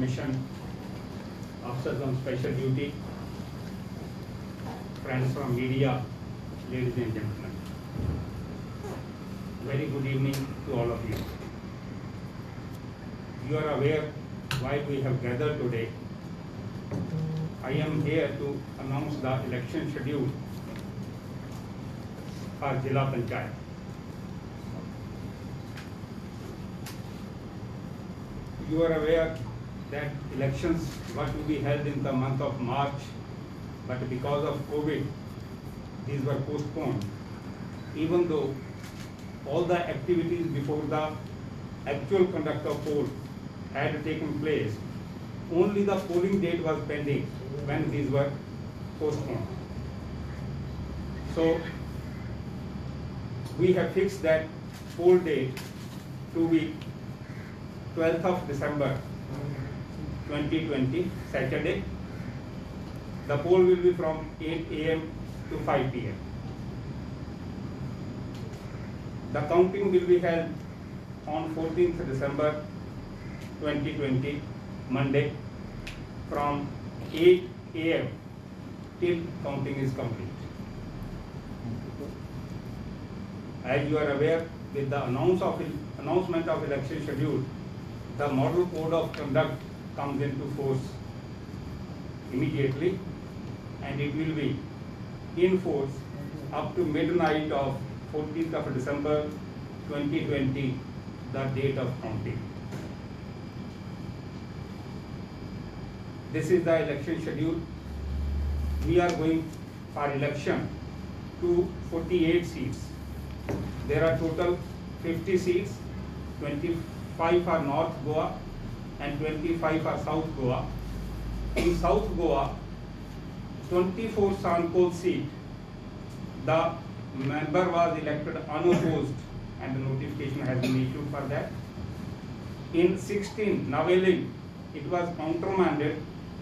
Commission, officers on special duty, friends from media, ladies and gentlemen. Very good evening to all of you. You are aware why we have gathered today. I am here to announce the election schedule for Jila Panchayat. You are aware that elections were to be held in the month of March, but because of COVID, these were postponed. Even though all the activities before the actual conduct of poll had taken place, only the polling date was pending when these were postponed. So we have fixed that poll date to be 12th of December 2020, Saturday. The poll will be from 8 a.m. to 5 p.m. The counting will be held on 14th December 2020, Monday, from 8 a.m. till counting is complete. As you are aware, with the announcement of election schedule, the model code of conduct comes into force immediately, and it will be in force up to midnight of 14th of December 2020, the date of counting. This is the election schedule. We are going for election to 48 seats. There are total 50 seats, 25 are North Goa and 25 are South Goa. In South Goa, 24 Sanpol seat, the member was elected unopposed and the notification has been issued for that. In 16 Naveling, it was countermanded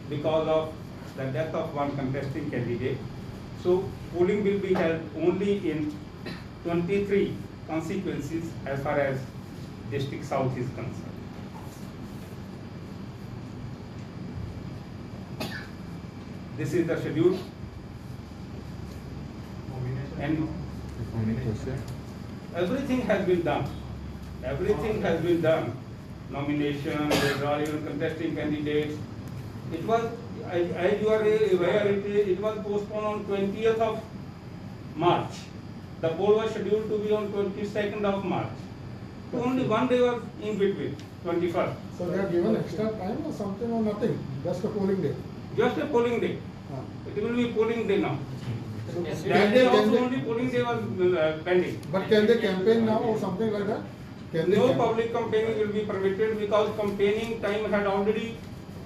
because of the death of one contesting candidate. So polling will be held only in 23 constituencies as far as District South is concerned. This is the schedule. And everything has been done. Everything has been done. Nomination, withdrawal, even contesting candidates. It was, as you are aware, it was postponed on 20th of March. The poll was scheduled to be on 22nd of March. So only one day was in between, 21st. So they are given extra time or something or nothing? Just a polling day? Just a polling day. It will be polling day now. So That day also only polling day was pending. But can they campaign now or something like that? Can they No public campaigning will be permitted because campaigning time had already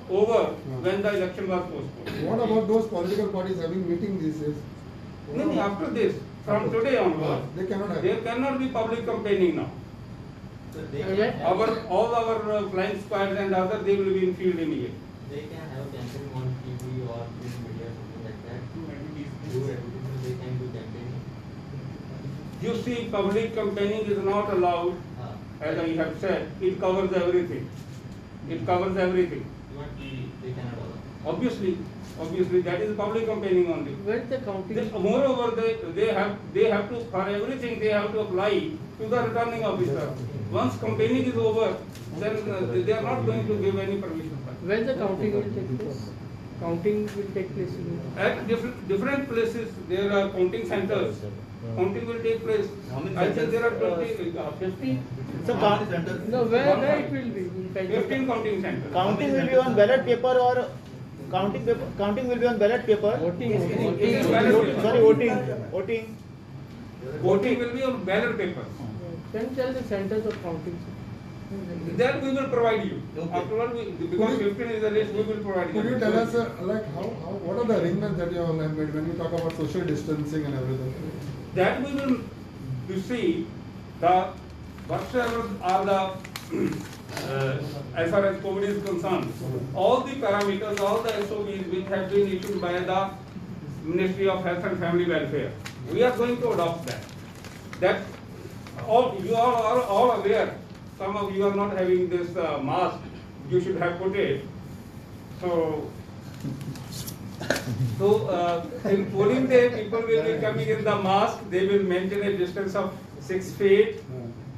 over when the election was postponed. What about those political parties having meeting these days? No, after this, from today onwards, They cannot have. there cannot be public campaigning now. All our flying squads and others, they will be in field immediately. They can have campaigning on TV or print media, something like that. Do advertisement, they can do campaigning. You see, public campaigning is not allowed, as I have said. It covers everything. It covers everything. Even TV, they cannot allow. Obviously, that is public campaigning only. Where's the counting? Moreover, they have to, for everything they have to apply to the returning officer. Once campaigning is over, then they are not going to give any permission. Where's the counting will take place? Counting will take place in. At different places, there are counting centers. Counting will take place. I think there are 50. So No, where it will be? 15 counting centers. counting will be on ballot paper or counting will be on ballot paper. Voting. It is ballot paper. Sorry, voting. Voting will be on ballot paper. Can tell the centers of counting. That we will provide you. After all, because 15 is the list, we will provide you. Could you tell us like what are the arrangements that you have made when you talk about social distancing and everything? That we will, you see, the whatsoever are the as far as COVID is concerned, all the parameters, all the SOPs which have been issued by the Ministry of Health and Family Welfare, we are going to adopt that. That all you are all aware. Some of you are not having this mask. You should have put it. In polling day, people will be coming in the mask. They will maintain a distance of 6 feet.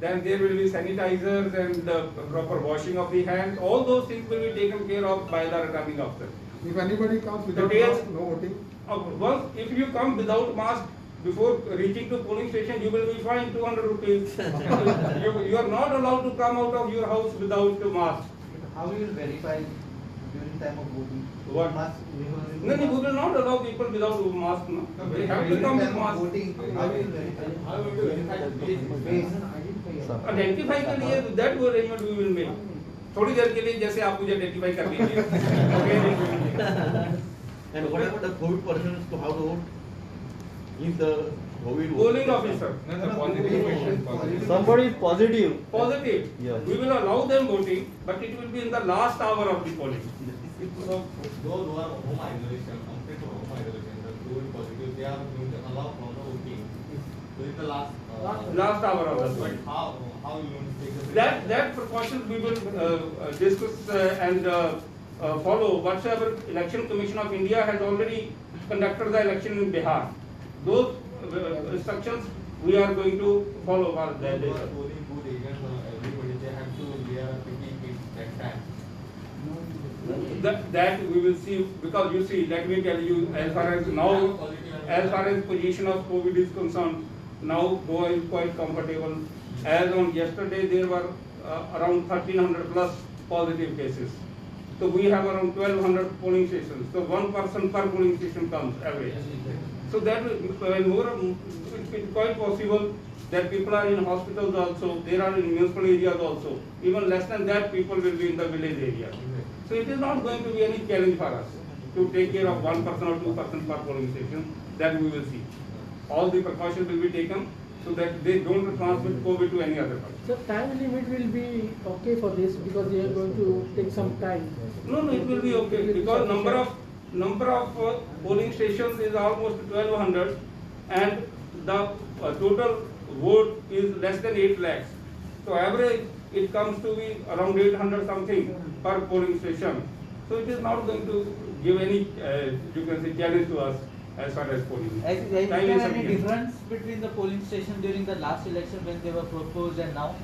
Then there will be sanitizers and proper washing of the hands. All those things will be taken care of by the returning officer. If anybody comes without Details- mask, no voting. Once, if you come without mask before reaching to polling station, you will be fined 200 rupees. You are not allowed to come out of your house without mask. How will you verify during time of voting? What? Mask, No, we will not allow people without mask. No, they have to during come with time of mask. voting, how will you verify? How will you verify the face? Face. Identify के लिए that arrangement we will make. थोड़ी देर के लिए जैसे आप मुझे identify कर लीजिए. And what about the COVID persons to how to vote? If the COVID Polling officer. Somebody is positive. Positive. Yes. We will allow them voting, but it will be in the last hour of the polling. So those who are home isolation, complete home isolation, the COVID positive, they are going to allow from the voting. So in the last Last hour of the but polling. how you going to take the That precaution we will discuss and follow. Whatsoever Election Commission of India has already conducted the election in Bihar. Those instructions we are going to follow for Those that. who are polling booth agents, everybody, they have to wear PPE that time. That we will see, because you see, let me tell you, as far as position of COVID is concerned, now Goa is quite comfortable. As on yesterday, there were around 1300 plus positive cases. So we have around 1200 polling stations. So one person per polling station comes average. So that it's quite possible that people are in hospitals also, there are in municipal areas also. Even less than that, people will be in the village area. So it is not going to be any challenge for us to take care of 1% or 2% per polling station. That we will see. All the precautions will be taken so that they don't transmit COVID to any other person. So time limit will be okay for this because they are going to take some time. No, it will be okay because number of polling stations is almost 1200 and the total vote is less than 8 lakhs. So average it comes to be around 800 something per polling station. So it is not going to give any you can say challenge to us as far as polling. Has Time there is any sufficient. difference between the polling station during the last election when they were proposed and now?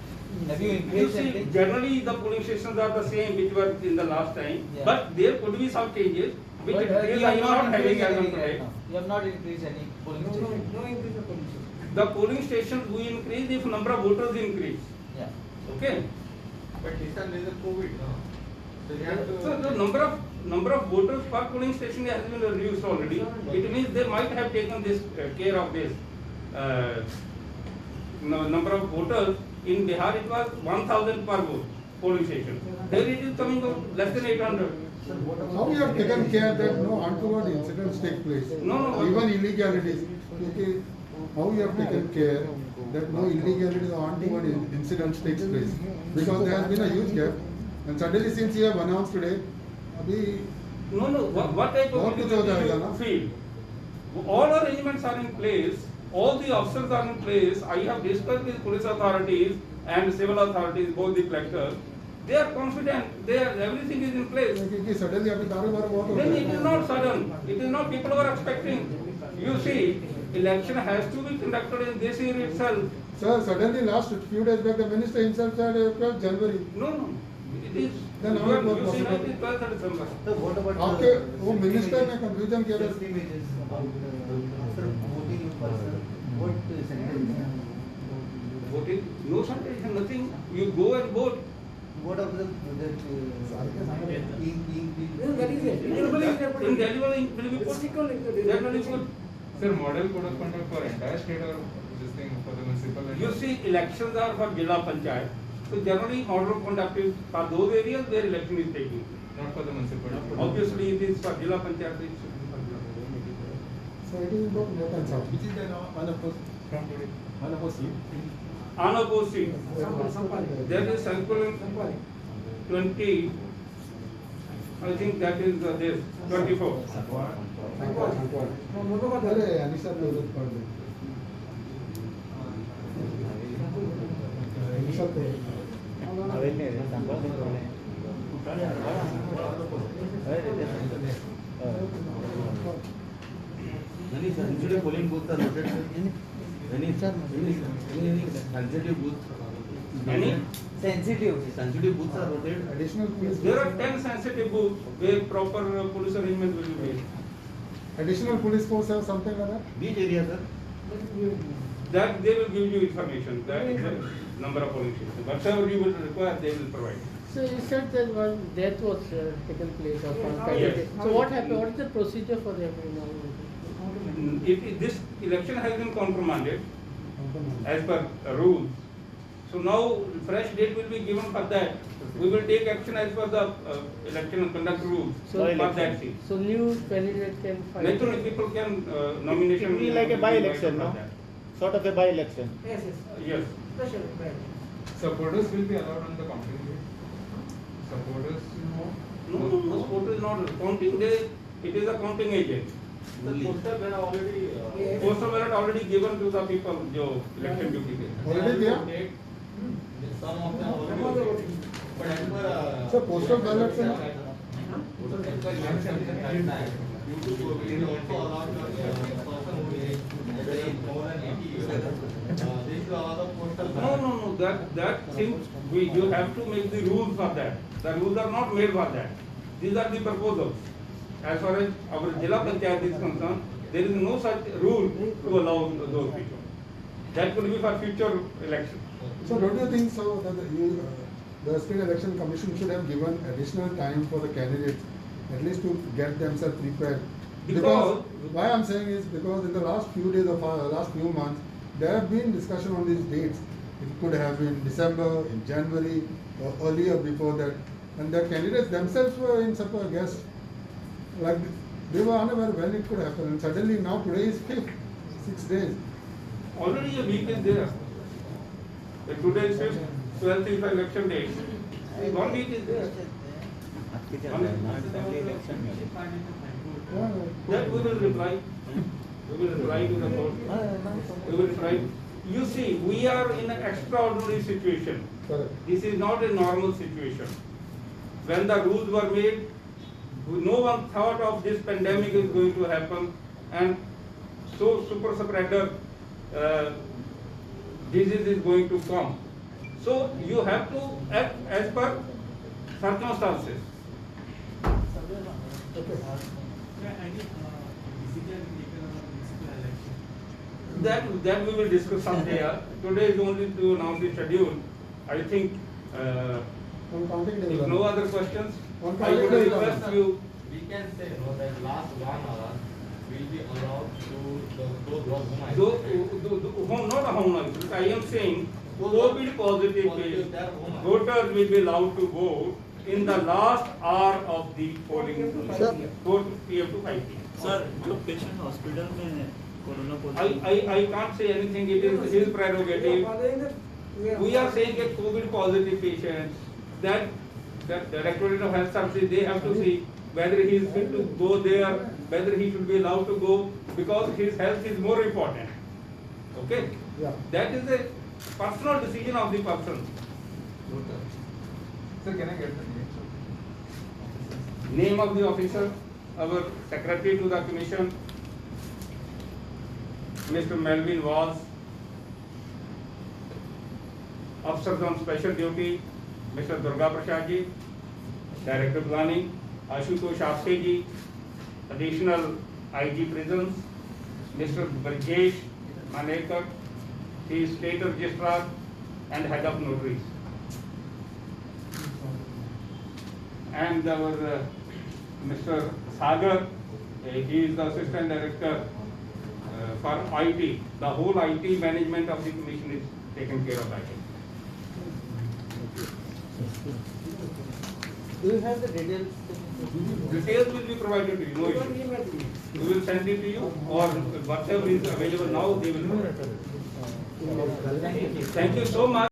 Have you You increased see, anything? generally the polling stations are the same which were in the last time, Yeah. but there could be some changes which But details you I have am not not having increased as of any right today. now. You have not increased any polling station. The polling stations we increase if number of voters increase. Yeah. Okay. But this time there is a COVID, no? So they have to. So the number of voters per polling station has been reduced already. It means they might have taken this care of this number of voters. In Bihar it was 1000 per vote polling station. There it is coming out less than 800. How you have taken care that no untoward incidents take place? No. Even illegalities. Okay. How you have taken care that no illegalities or untoward incidents takes place? Because there has been a huge gap. And suddenly since you have announced today, abhi No. What type of Not to illegality judge, you na? feel? All arrangements are in place. All the officers are in place. I have discussed with police authorities and civil authorities, both the collectors. They are confident. Everything is in place. क्योंकि suddenly अभी कारोबार बहुत हो Then रहा it is है. not sudden. It is not people were expecting. You see, election has to be conducted in this year itself. Sir, suddenly last few days back the minister himself said 12th January. No. It is. Then how it was You see, possible? it is 12th December. So what about आपके वो minister ने confusion किया था. safety measures about after voting in person? What sanitation? Voting, no sanitation, nothing. You go and vote. What of the Indelible ink will be put. That will be put. Sir, model code of conduct for entire state or this thing for the municipal? You see, elections are for Jilla Panchayat. So generally, model of conduct is for those areas where election is taking. Not for the municipal. Obviously, it is for Jilla Panchayat. It should be for Jilla Panchayat. So it is not north and south. Which is the unopposed from today? Unopposed seat? Unopposed seat. There is sample 20. I think that is this 24. अरे अनिशा पे जरूरत पड़ गई. अनिशा पे. Avail नहीं है, संपर्क नहीं हो रहे हैं. sensitive polling booths are noted, sir? Any sensitive booth? Any? Sensitive booths are noted. Additional police. There are 10 sensitive booths where proper police arrangement will be made. Additional police force have something like that? Beach area, sir? That they will give you information, that is the number of polling stations. Whatever you will require, they will provide. So you said that one death was taken place of one Yes. candidate. So what happened? What is the procedure for them? If this election has been countermanded as per rules, so now fresh date will be given for that. We will take action as per the election and conduct rules So- for that seat. So new candidate can fight. Naturally, people can nomination. It will be like a by-election, for no? that. Sort of a by-election. Yes. Supporters will be allowed on the counting day. Supporters. No, voter is not counting day. It is a counting agent. The poster were already. Postal ballot already given to the people जो election duty के. Already there? Some of them already. But as per. Sir, postal ballots are- As per election guideline, due to COVID, they also allow the person who is more than 80 years. They should allow the postal No, ballot. no, no. That thing you have to make the rules for that. The rules are not made for that. These are the proposals. As far as our Jila Panchayat is concerned, there is no such rule to allow those people. That could be for future election. So don't you think so that the state election commission should have given additional time for the candidates, at least to get themselves prepared? Because- Why I'm saying is because in the last few days of last few months, there have been discussion on these dates. It could have been December, in January, or earlier before that. And the candidates themselves were in such a guess, like they were unaware when it could happen. And suddenly now today is 5th, 6 days. Already a week is there. Today is 5th, 12th is the election date. 1 week is there. That we will reply. We will reply to the court. We will reply. You see, we are in an extraordinary situation. Correct. This is not a normal situation. When the rules were made, no one thought of this pandemic is going to happen, and so super spreader disease is going to come. So you have to act as per circumstances. That we will discuss someday. Today is only to announce the schedule. I think On counting day. if no other questions, On I would counting day, request you. We can say no that last 1 hour will be allowed to those whom I. Not a home isolation. I am saying COVID positive Positive, that home voters will be allowed to vote in the last hour of the polling. 4 PM to 5 PM. Sir जो patient hospital में corona positive I can't say anything. It is his prerogative. We are saying that COVID positive patients, that the Directorate of Health Services, they have to see whether he is fit to go there, whether he should be allowed to go, because his health is more important. Okay? Yeah. That is a personal decision of the person. Sir, can I get the name? Name of the officer, our secretary to the commission, Mr. Melvin Walls. Officers on special duty, Mr. Durga Prasad ji, Director Planning, Ashutosh Apte ji, Additional IG Prisons, Mr. Brajesh Manekar, he is State Registrar and Head of Notaries. And our Mr. Sagar, he is the Assistant Director for IT. The whole IT management of the commission is taken care of by him. Do you have the details? Details will be provided to you, no issue. We will send it to you, or whatever is available now, they will provide. Thank you so much.